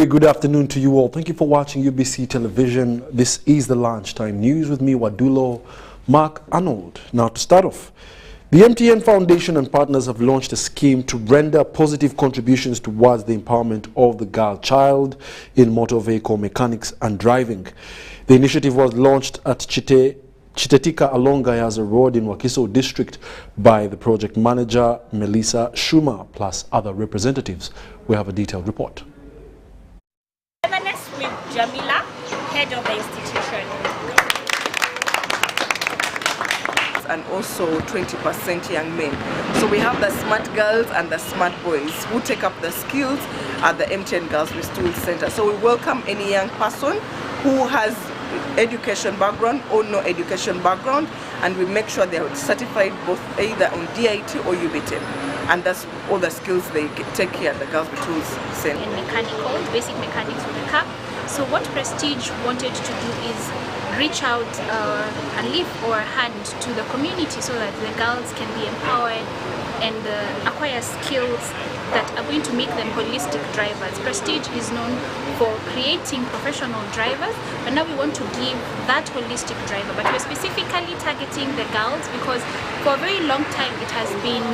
very good afternoon to you all. Thank you for watching UBC television. This is the lunchtime news with me, Wadulo, Mark Arnold. Now to start off, the MTN Foundation and partners have launched a scheme to render positive contributions towards the empowerment of the girl child in motor vehicle mechanics and driving. The initiative was launched at Chitetika along Gayaza Road in Wakiso District by the project manager Melissa Shuma plus other representatives. We have a detailed report. With Jamila, head of the institution. And also 20% young men. So we have the smart girls and the smart boys who take up the skills at the MTN Girls with Tools Center. So we welcome any young person who has education background or no education background, and we make sure they are certified both either on DIT or UBT. And that's all the skills they take here at the Girls with Tools Center. In mechanical, basic mechanics with the car. So what Prestige wanted to do is reach out a leaf or a hand to the community so that the girls can be empowered and acquire skills that are going to make them holistic drivers. Prestige is known for creating professional drivers, but now we want to give that holistic driver. But we're specifically targeting the girls because for a very long time it has been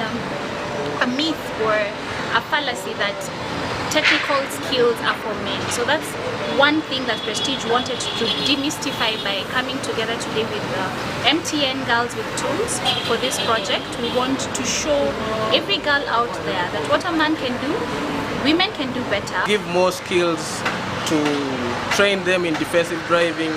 a myth or a fallacy that technical skills are for men. So that's one thing that Prestige wanted to demystify by coming together today with the MTN Girls with Tools for this project. We want to show every girl out there that what a man can do, women can do better. Give more skills to train them in defensive driving,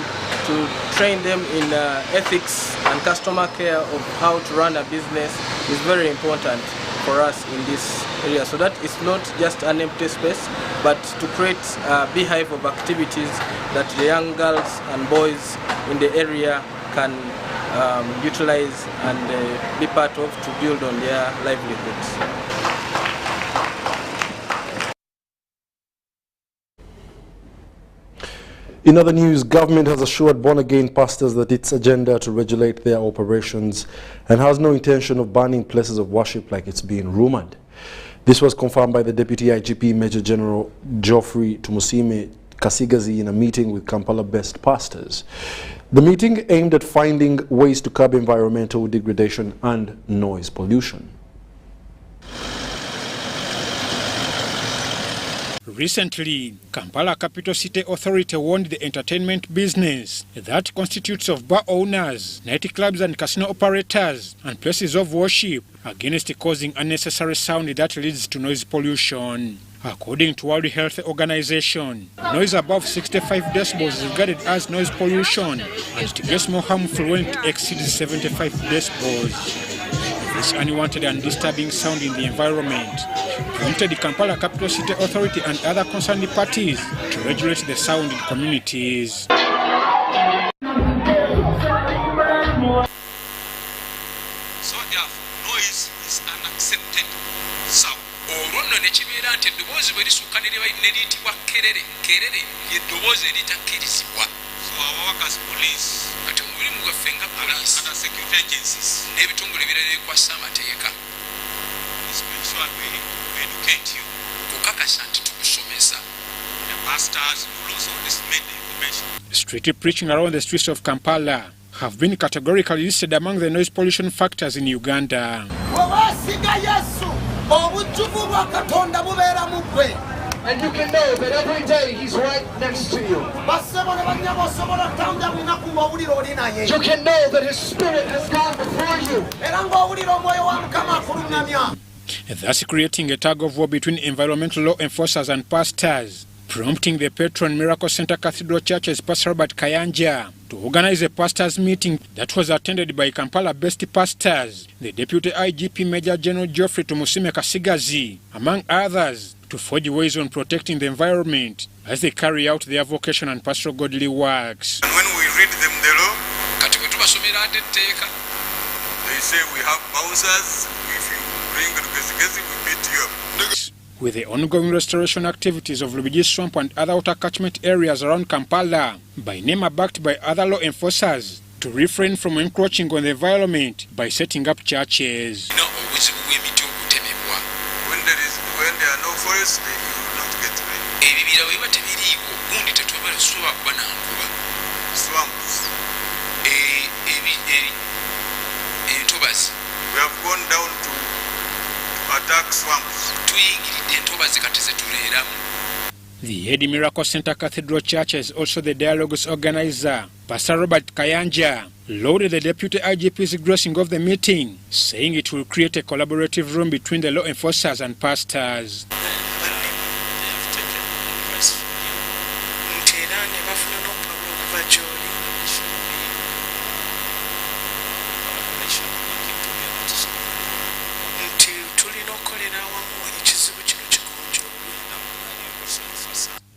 to train them in ethics and customer care of how to run a business is very important for us in this area, so that it's not just an empty space, but to create a beehive of activities that the young girls and boys in the area can utilize and be part of to build on their livelihoods. In other news, government has assured born-again pastors that its agenda to regulate their operations and has no intention of banning places of worship like it's being rumored. This was confirmed by the Deputy IGP Major General Geoffrey Tumusime Kasigazi in a meeting with Kampala-based pastors. The meeting aimed at finding ways to curb environmental degradation and noise pollution. Recently, Kampala Capital City Authority warned the entertainment business that constitutes of bar owners, nightclubs and casino operators and places of worship against causing unnecessary sound that leads to noise pollution. According to World Health Organization, noise above 65 decibels is regarded as noise pollution, and it gets more harmful when it exceeds 75 decibels. This unwanted and disturbing sound in the environment prompted the Kampala Capital City Authority and other concerned parties to regulate the sound in communities. So therefore, noise is unaccepted sound. Olwono ne kibeera nti eddoboozi bwe lisukkanirwa ne kerere, kerere y'eddoboozi eritakkirizibwa. So our workers police kati omulimu gwaffe nga police and security agencies n'ebitongole ebirala ebikwasa amateeka is to ensure we educate you kukakasa nti tukusomesa. The pastors will also disseminate the information. Street preaching around the streets of Kampala have been categorically listed among the noise pollution factors in Uganda. And you can know that every day he's right next to you. You can know that his spirit has gone before you. Thus creating a tug of war between environmental law enforcers and pastors, prompting the patron Miracle Center Cathedral Church's Pastor Robert Kayanja to organize a pastors' meeting that was attended by Kampala-based pastors, the Deputy IGP Major General Geoffrey Tumusime Kasigazi, among others, to forge ways on protecting the environment as they carry out their vocation and pastoral godly works. And when we read them the law, they say we have bouncers. If you bring the we beat you up. With the ongoing restoration activities of Lubigi Swamp and other water catchment areas around Kampala, by name are backed by other law enforcers to refrain from encroaching on the environment by setting up churches. When there are no forests, they will not get rain. weba tebiriiko gundi tetwebala tusobola kuba nankuba swamps. Entobazi. We have gone down to attack swamps. Tuyigiridde entobazi kati zetuleeramu. The Head Miracle Center Cathedral Church is also the dialogue's organizer. Pastor Robert Kayanja lauded the Deputy IGP's grossing of the meeting, saying it will create a collaborative room between the law enforcers and pastors.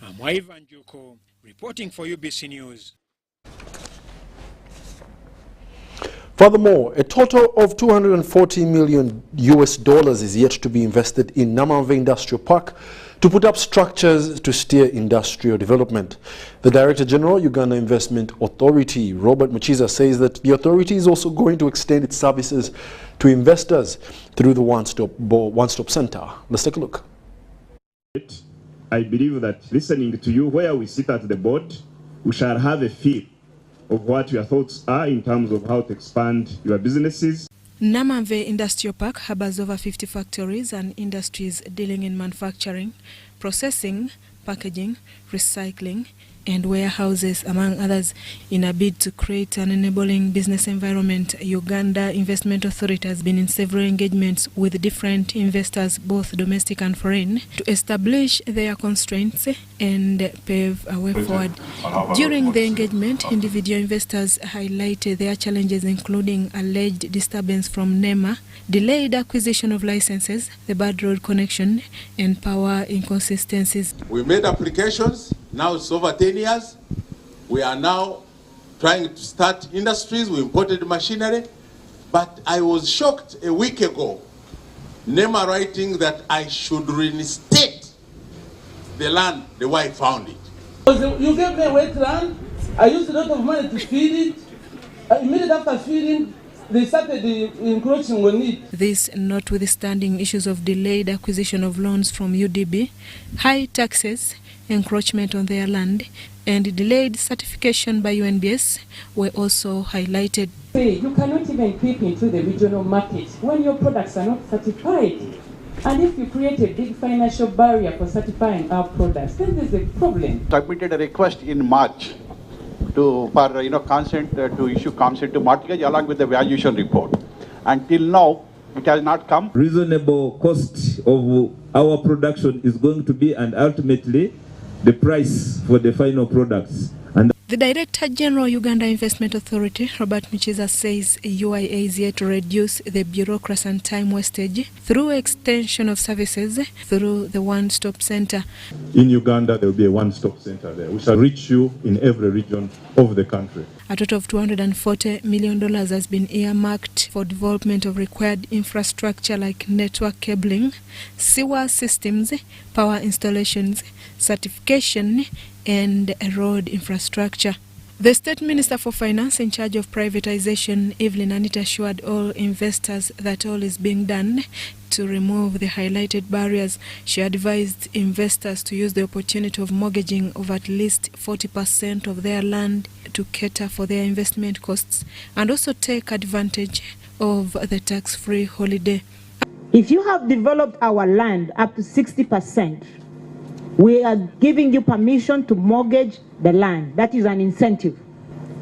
I'm Ivan Juko, reporting for UBC News. Furthermore, a total of $240 million is yet to be invested in Namamve Industrial Park to put up structures to steer industrial development. The Director General, Uganda Investment Authority, Robert Muchiza, says that the authority is also going to extend its services to investors through the one-stop center. Let's take a look. I believe that listening to you where we sit at the board, we shall have a feel of what your thoughts are in terms of how to expand your businesses. Namamve Industrial Park harbors over 50 factories and industries dealing in manufacturing, processing, packaging, recycling, and warehouses, among others, in a bid to create an enabling business environment. Uganda Investment Authority has been in several engagements with different investors, both domestic and foreign, to establish their constraints and pave a way forward. During the engagement, individual investors highlighted their challenges, including alleged disturbance from NEMA, delayed acquisition of licenses, the bad road connection, and power inconsistencies. We made applications. Now it's over 10 years. We are now trying to start industries. We imported machinery. But I was shocked a week ago, NEMA writing that I should reinstate the land the way I found it. You gave me wetland. I used a lot of money to feed it. Immediately after feeding, they started encroaching on it. This notwithstanding issues of delayed acquisition of loans from UDB, high taxes, encroachment on their land, and delayed certification by UNBS were also highlighted. You cannot even peep into the regional market when your products are not certified. And if you create a big financial barrier for certifying our products, then there's a problem. Submitted a request in March for consent to issue consent to mortgage along with the valuation report. Until now, it has not come. Reasonable cost of our production is going to be, and ultimately the price for the final products. And the Director General Uganda Investment Authority, Robert Muchiza, says UIA is yet to reduce the bureaucracy and time wastage through extension of services through the one-stop center. In Uganda, there will be a one-stop center there. We shall reach you in every region of the country. A total of $240 million has been earmarked for development of required infrastructure like network cabling, sewer systems, power installations, certification, and road infrastructure. The State Minister for Finance in charge of privatization, Evelyn Anita, assured all investors that all is being done to remove the highlighted barriers. She advised investors to use the opportunity of mortgaging of at least 40% of their land to cater for their investment costs and also take advantage of the tax-free holiday. If you have developed our land up to 60%, we are giving you permission to mortgage the land. That is an incentive.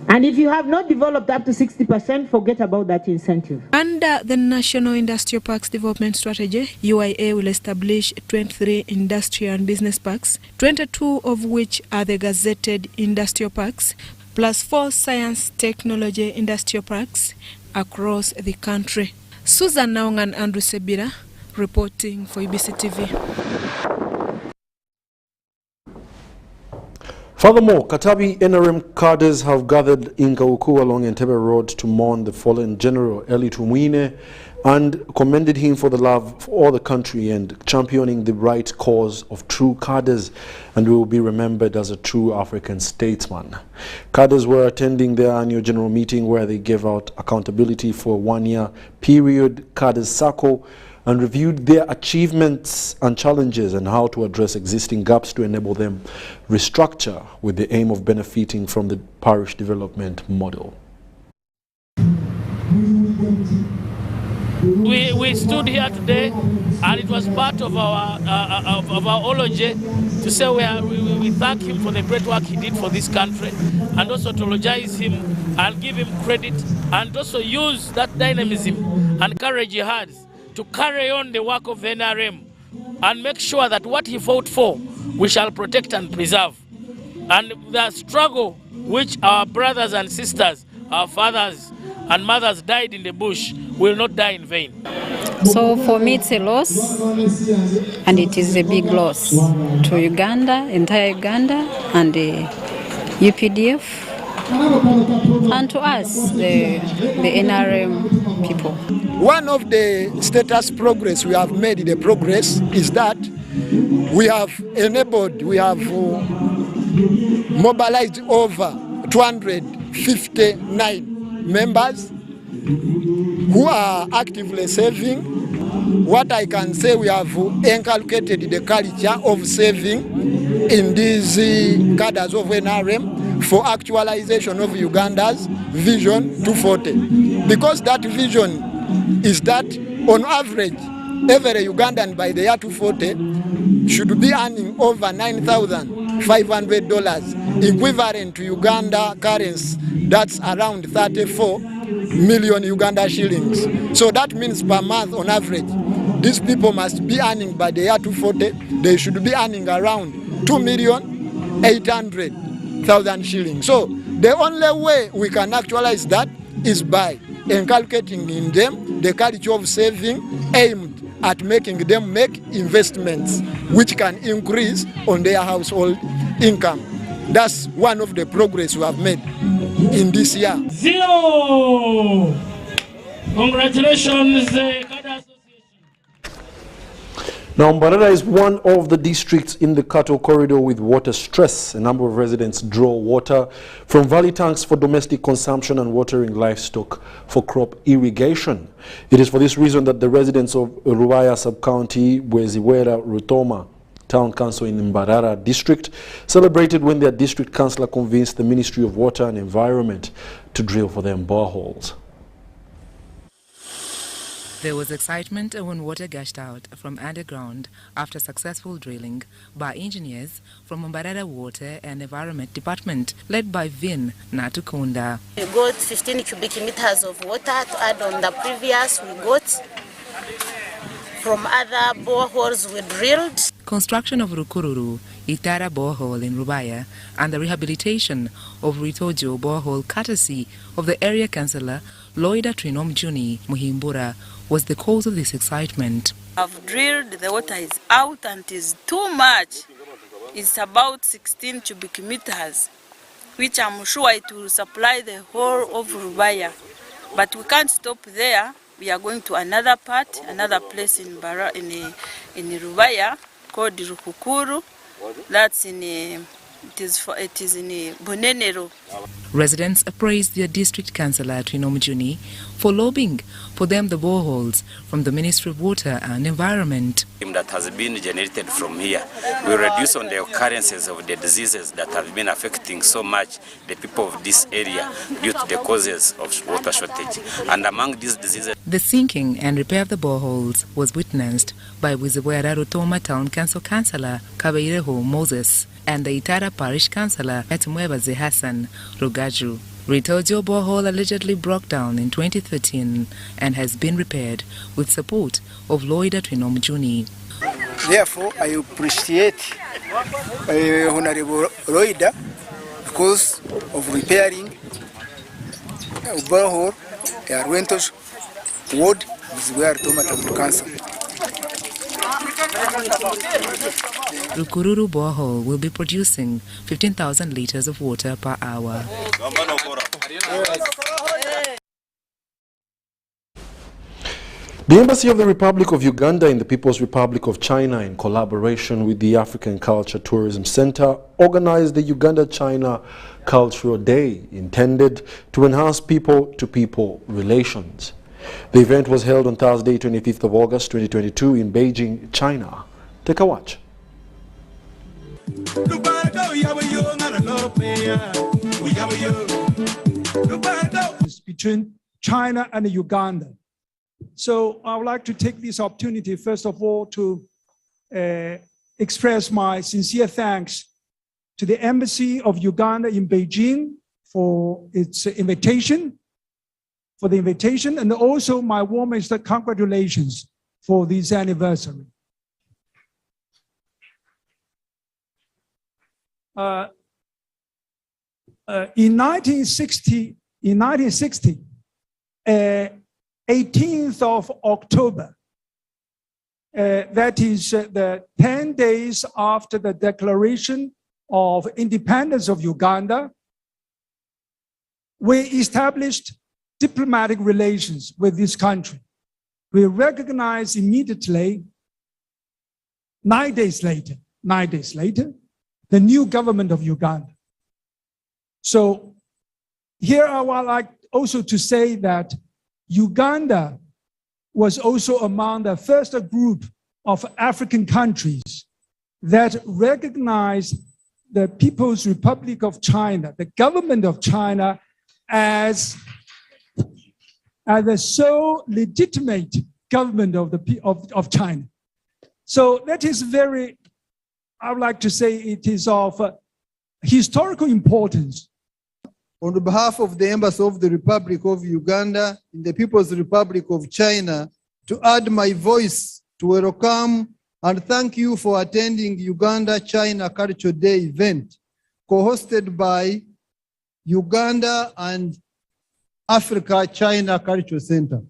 And if you have not developed up to 60%, forget about that incentive. Under the National Industrial Parks Development Strategy, UIA will establish 23 industrial and business parks, 22 of which are the gazetted industrial parks, plus 4 science technology industrial parks across the country. Susan Naung and Andrew Sebira reporting for UBC TV. Furthermore, Katabi NRM cadres have gathered in Kauku along Entebbe Road to mourn the fallen General Eli Tumwine and commended him for the love for the country and championing the right cause of true cadres, and will be remembered as a true African statesman. Cadres were attending their annual general meeting where they gave out accountability for a one-year period cadres circle and reviewed their achievements and challenges and how to address existing gaps to enable them restructure with the aim of benefiting from the parish development model. We stood here today, and it was part of our eulogy to say we thank him for the great work he did for this country, and also to eulogize him and give him credit, and also use that dynamism and courage he has to carry on the work of the NRM and make sure that what he fought for, we shall protect and preserve. And the struggle which our brothers and sisters, our fathers and mothers died in the bush will not die in vain. So for me it's a loss, and it is a big loss to Uganda, entire Uganda, and the UPDF, and to us, the NRM people. One of the status progress we have made, the progress, is that we have enabled, we have mobilized over 259 members who are actively saving. What I can say, we have inculcated the culture of saving in these cadres of NRM for actualization of Uganda's Vision 240. Because that vision is that on average, every Ugandan by the year 240 should be earning over $9,500, equivalent to Uganda currency, that's around 34 million Uganda shillings. So that means per month on average, these people must be earning by the year 240, they should be earning around 2,800,000 shillings. So the only way we can actualize that is by inculcating in them the culture of saving aimed at making them make investments which can increase on their household income. That's one of the progress we have made in this year. Zero! Congratulations, Now, Mbarara is one of the districts in the cattle corridor with water stress. A number of residents draw water from valley tanks for domestic consumption and watering livestock for crop irrigation. It is for this reason that the residents of Ruaya Sub-County, Bweziwera Rutoma Town Council in Mbarara district celebrated when their district councillor convinced the Ministry of Water and Environment to drill for them boreholes. There was excitement when water gushed out from underground after successful drilling by engineers from Mbarara Water and Environment Department, led by Vin Natukunda. We got 15 cubic meters of water to add on the previous we got from other boreholes we drilled. Construction of Rukururu, Itara borehole in Rubaya, and the rehabilitation of Ritojo borehole courtesy of the area councillor Loida Trinomjuni Muhimbura was the cause of this excitement. I've drilled, the water is out and it is too much. It's about 16 cubic meters, which I'm sure it will supply the whole of Rubaya. But we can't stop there. We are going to another part, another place in Rubaya called Rukukuru. That's in it is in Bonenero. Residents praised their district councillor Trinomjuni for lobbying for them the boreholes from the Ministry of Water and Environment. That has been generated from here, we reduce on the occurrences of the diseases that have been affecting so much the people of this area due to the causes of water shortage. And among these diseases, the sinking and repair of the boreholes was witnessed by Bweziwera Rutoma Town Council Councillor Kabeireho Moses and the Itara Parish Councillor Etumwebaze Hassan Rugaju. Ritojo borehole allegedly broke down in 2013 and has been repaired with support of Loida Trinomjuni. Therefore, I appreciate Honorable Loida because of repairing a borehole at Arwentos Ward with where Tomato Council. Rukururu borehole will be producing 15,000 liters of water per hour. The Embassy of the Republic of Uganda in the People's Republic of China, in collaboration with the African Culture Tourism Center, organized the Uganda-China Cultural Day, intended to enhance people-to-people relations. The event was held on Thursday, 25th of August 2022 in Beijing, China. Take a watch. Between China and Uganda. So I would like to take this opportunity, first of all, to express my sincere thanks to the Embassy of Uganda in Beijing for its invitation, and also my warmest congratulations for this anniversary. In 1960, 18th of October, that is the 10 days after the declaration of independence of Uganda, we established diplomatic relations with this country. We recognized immediately, 9 days later, the new government of Uganda. So here I would like also to say that Uganda was also among the first group of African countries that recognized the People's Republic of China, the government of China, as the sole legitimate government of China. So that is very, I would like to say it is of historical importance. On behalf of the Embassy of the Republic of Uganda in the People's Republic of China, to add my voice to welcome and thank you for attending Uganda-China Culture Day event, co-hosted by Uganda and Africa-China Culture Center.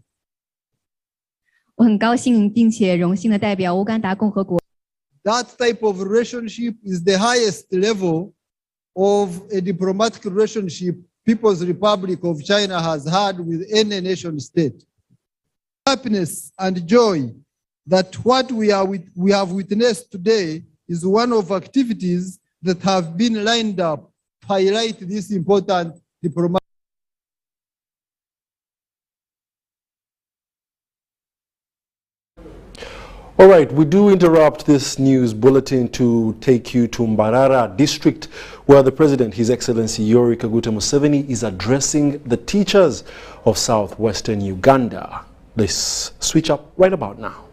我很高兴并且荣幸的代表乌干达共和国。That type of relationship is the highest level of a diplomatic relationship People's Republic of China has had with any nation state. Happiness and joy that what we have witnessed today is one of activities that have been lined up to highlight this important diplomatic. All right, we do interrupt this news bulletin to take you to Mbarara district, where the President, His Excellency Yoweri Kaguta Museveni, is addressing the teachers of southwestern Uganda. Let's switch up right about now.